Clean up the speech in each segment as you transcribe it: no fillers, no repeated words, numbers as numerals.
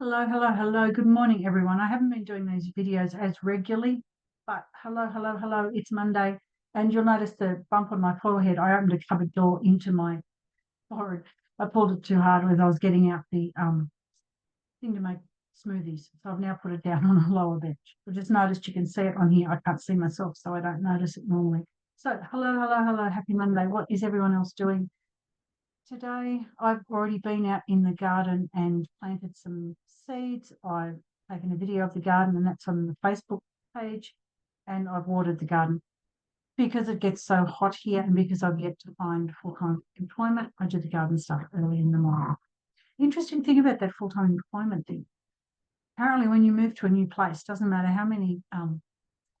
Hello, hello, hello. Good morning, everyone. I haven't been doing these videos as regularly, but hello, hello, hello. It's Monday, and you'll notice the bump on my forehead. I opened a cupboard door into my forehead. I pulled it too hard as I was getting out the thing to make smoothies. So I've now put it down on a lower bench. I just noticed you can see it on here. I can't see myself, so I don't notice it normally. So hello, hello, hello. Happy Monday. What is everyone else doing? Today, I've already been out in the garden and planted some seeds. I've taken a video of the garden, and that's on the Facebook page. And I've watered the garden because it gets so hot here, and because I've yet to find full-time employment. I do the garden stuff early in the morning. Interesting thing about that full-time employment thing. Apparently, when you move to a new place, doesn't matter how many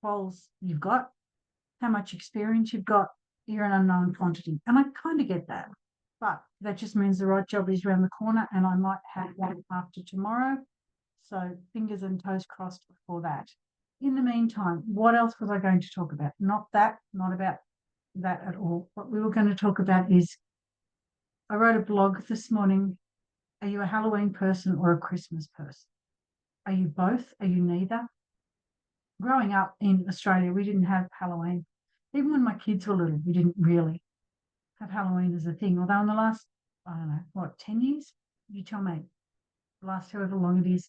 quals you've got, how much experience you've got, you're an unknown quantity. And I kind of get that. But that just means the right job is around the corner, and I might have one after tomorrow. So fingers and toes crossed for that. In the meantime, what else was I going to talk about? Not that, not about that at all. What we were going to talk about is I wrote a blog this morning. Are you a Halloween person or a Christmas person? Are you both? Are you neither? Growing up in Australia, we didn't have Halloween. Even when my kids were little, we didn't really have Halloween as a thing. Although in the last, I don't know, what, 10 years? You tell me, the last however long it is,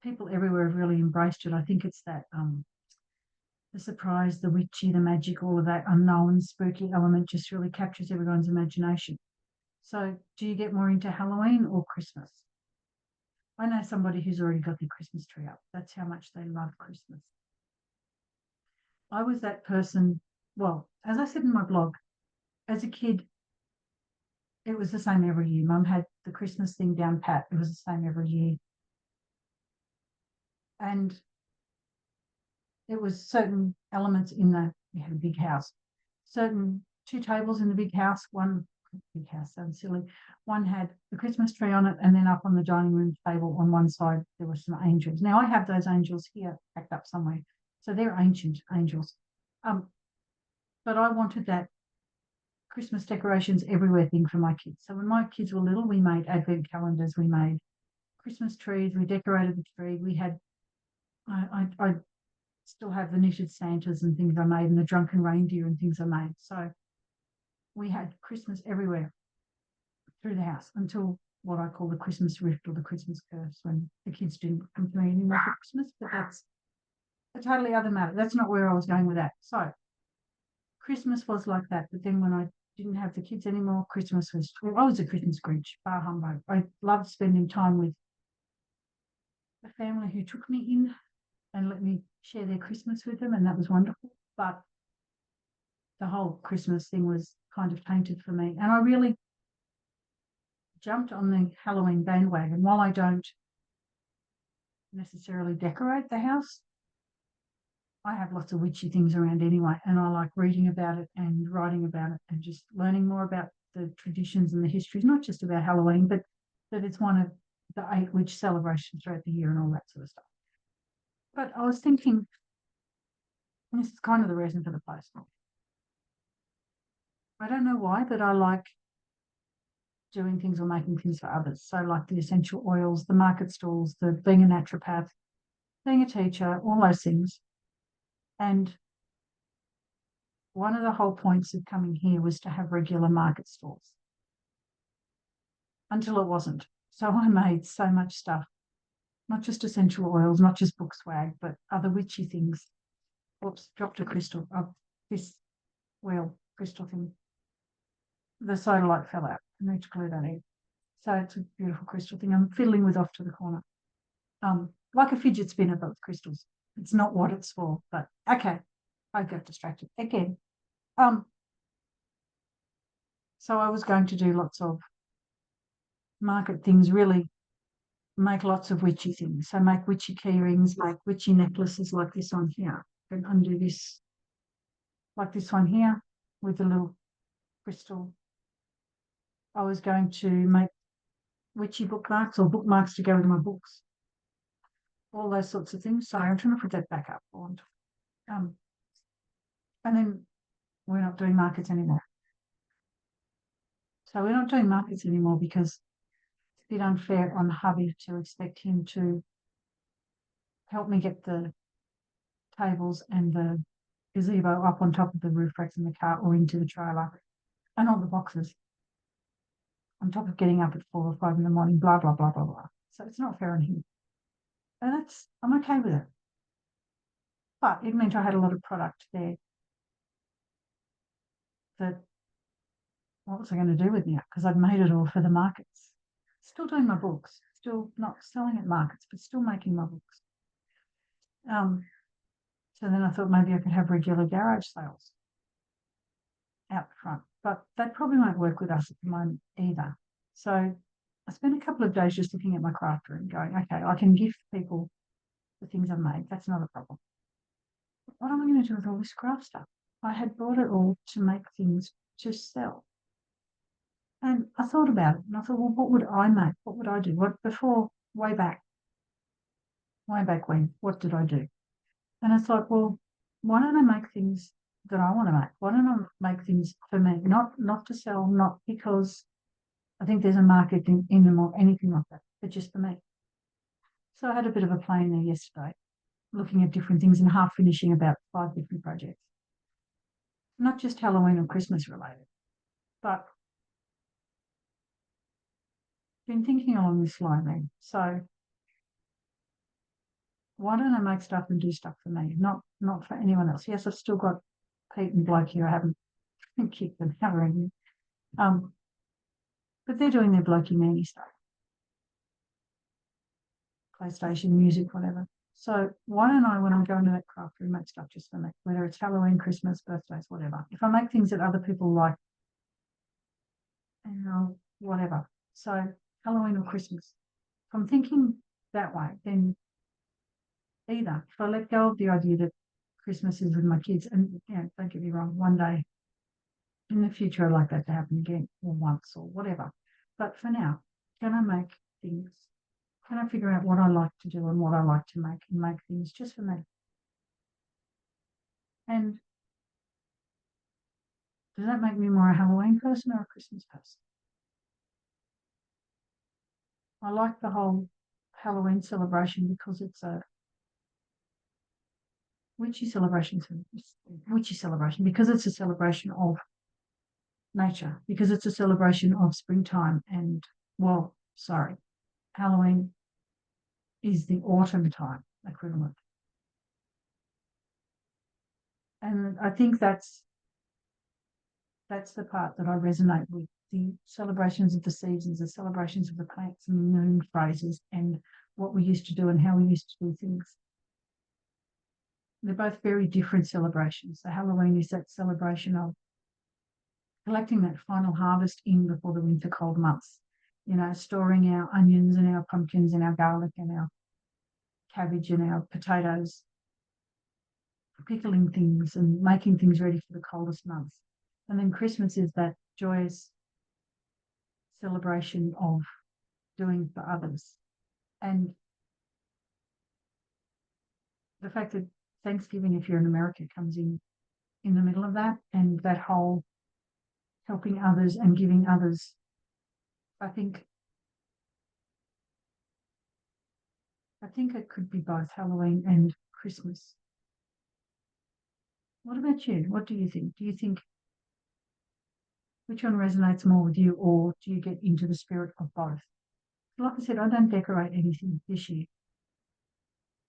people everywhere have really embraced it. I think it's that the surprise, the witchy, the magic, all of that unknown, spooky element just really captures everyone's imagination. So, do you get more into Halloween or Christmas? I know somebody who's already got their Christmas tree up. That's how much they love Christmas. I was that person. Well, as I said in my blog, as a kid, it was the same every year. Mum had the Christmas thing down pat. It was the same every year. And it was certain elements in we had a big house, certain two tables in the big house, one big house, sounds silly. One had the Christmas tree on it, and then up on the dining room table on one side, there were some angels. Now I have those angels here packed up somewhere. So they're ancient angels. But I wanted that Christmas decorations everywhere thing for my kids. So when my kids were little, we made advent calendars, we made Christmas trees, we decorated the tree. We had, I still have the knitted Santas and things I made, and the drunken reindeer and things I made. So we had Christmas everywhere through the house until what I call the Christmas rift or the Christmas curse, when the kids didn't come to me anymore for Christmas. But that's a totally other matter. That's not where I was going with that. So Christmas was like that. But then when I didn't have the kids anymore, Christmas was, well, I was a Christmas Grinch, bar humbug. I loved spending time with the family who took me in and let me share their Christmas with them, and that was wonderful. But the whole Christmas thing was kind of tainted for me. And I really jumped on the Halloween bandwagon. While I don't necessarily decorate the house, I have lots of witchy things around anyway, and I like reading about it and writing about it and just learning more about the traditions and the histories, not just about Halloween, but that it's one of the 8 witch celebrations throughout the year and all that sort of stuff. But I was thinking, and this is kind of the reason for the post. I don't know why, but I like doing things or making things for others. So like the essential oils, the market stalls, the being a naturopath, being a teacher, all those things. And one of the whole points of coming here was to have regular market stalls, until it wasn't. So I made so much stuff, not just essential oils, not just book swag, but other witchy things. Oops, dropped a crystal. This crystal thing. The soda light fell out. I need to glue that in. So it's a beautiful crystal thing I'm fiddling with off to the corner. Like a fidget spinner, but with crystals. It's not what it's for, but okay. I got distracted again. So I was going to do lots of market things, really make lots of witchy things. So make witchy key rings, make witchy necklaces like this one here. And undo this, like this one here, with a little crystal. I was going to make witchy bookmarks or bookmarks to go with my books. All those sorts of things. Sorry, I'm trying to put that back up. And then we're not doing markets anymore. So we're not doing markets anymore because a bit unfair on hubby to expect him to help me get the tables and the gazebo up on top of the roof racks in the car or into the trailer and all the boxes on top of getting up at 4 or 5 in the morning, blah, blah, blah, blah, blah. So it's not fair on him. And I'm okay with it. But it meant I had a lot of product there that what was I going to do with now? Because I'd made it all for the markets. Still doing my books, still not selling at markets, but still making my books. So then I thought maybe I could have regular garage sales out front, but that probably won't work with us at the moment either. So I spent a couple of days just looking at my craft room going, okay, I can give people the things I've made. That's not a problem. What am I going to do with all this craft stuff? I had bought it all to make things to sell. And I thought about it and I thought, well, what would I make? What would I do? Way back when, what did I do? And it's like, well, why don't I make things that I want to make? Why don't I make things for me? Not to sell, not because I think there's a market in them or anything like that, but just for me. So I had a bit of a play in there yesterday, looking at different things and half finishing about 5 different projects. Not just Halloween or Christmas related, but been thinking along this line then. So why don't I make stuff and do stuff for me, not for anyone else? Yes, I've still got Pete and Blake here. I haven't kicked them out or anything. But they're doing their blokey meanie stuff. PlayStation, music, whatever. So why don't I, when I go into that craft room, make stuff just for me, whether it's Halloween, Christmas, birthdays, whatever. If I make things that other people like, whatever. So Halloween or Christmas. If I'm thinking that way, then either if I let go of the idea that Christmas is with my kids, and don't get me wrong, one day in the future I'd like that to happen again or once or whatever. But for now, can I make things? Can I figure out what I like to do and what I like to make and make things just for me? And does that make me more a Halloween person or a Christmas person? I like the whole Halloween celebration because it's a witchy celebration because it's a celebration of nature, because it's a celebration of springtime and, Halloween is the autumn time equivalent. And I think that's the part that I resonate with, the celebrations of the seasons, the celebrations of the plants and the moon phrases and what we used to do and how we used to do things. They're both very different celebrations. So Halloween is that celebration of collecting that final harvest in before the winter cold months, storing our onions and our pumpkins and our garlic and our cabbage and our potatoes, pickling things and making things ready for the coldest months. And then Christmas is that joyous celebration of doing for others. And the fact that Thanksgiving, if you're in America, comes in the middle of that, and that whole helping others and giving others, I think it could be both Halloween and Christmas. What about you? What do you think? Do you think which one resonates more with you, or do you get into the spirit of both? Like I said, I don't decorate anything this year.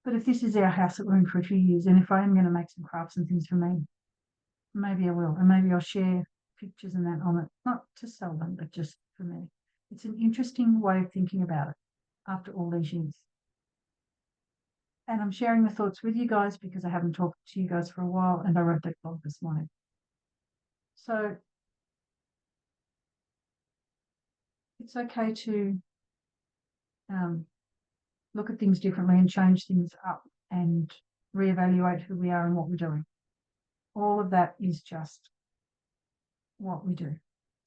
But if this is our house that we're in for a few years, and if I am going to make some crafts and things for me, maybe I will. And maybe I'll share pictures and that on it, not to sell them, but just for me. It's an interesting way of thinking about it after all these years. And I'm sharing the thoughts with you guys because I haven't talked to you guys for a while, and I wrote that blog this morning. So it's okay to look at things differently and change things up and reevaluate who we are and what we're doing. All of that is just what we do.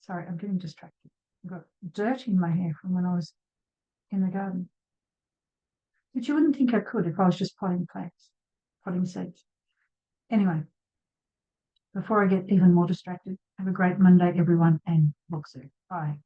Sorry, I'm getting distracted. I've got dirt in my hair from when I was in the garden. But you wouldn't think I could if I was just potting plants, potting seeds. Anyway, before I get even more distracted, have a great Monday, everyone, and look soon. Bye.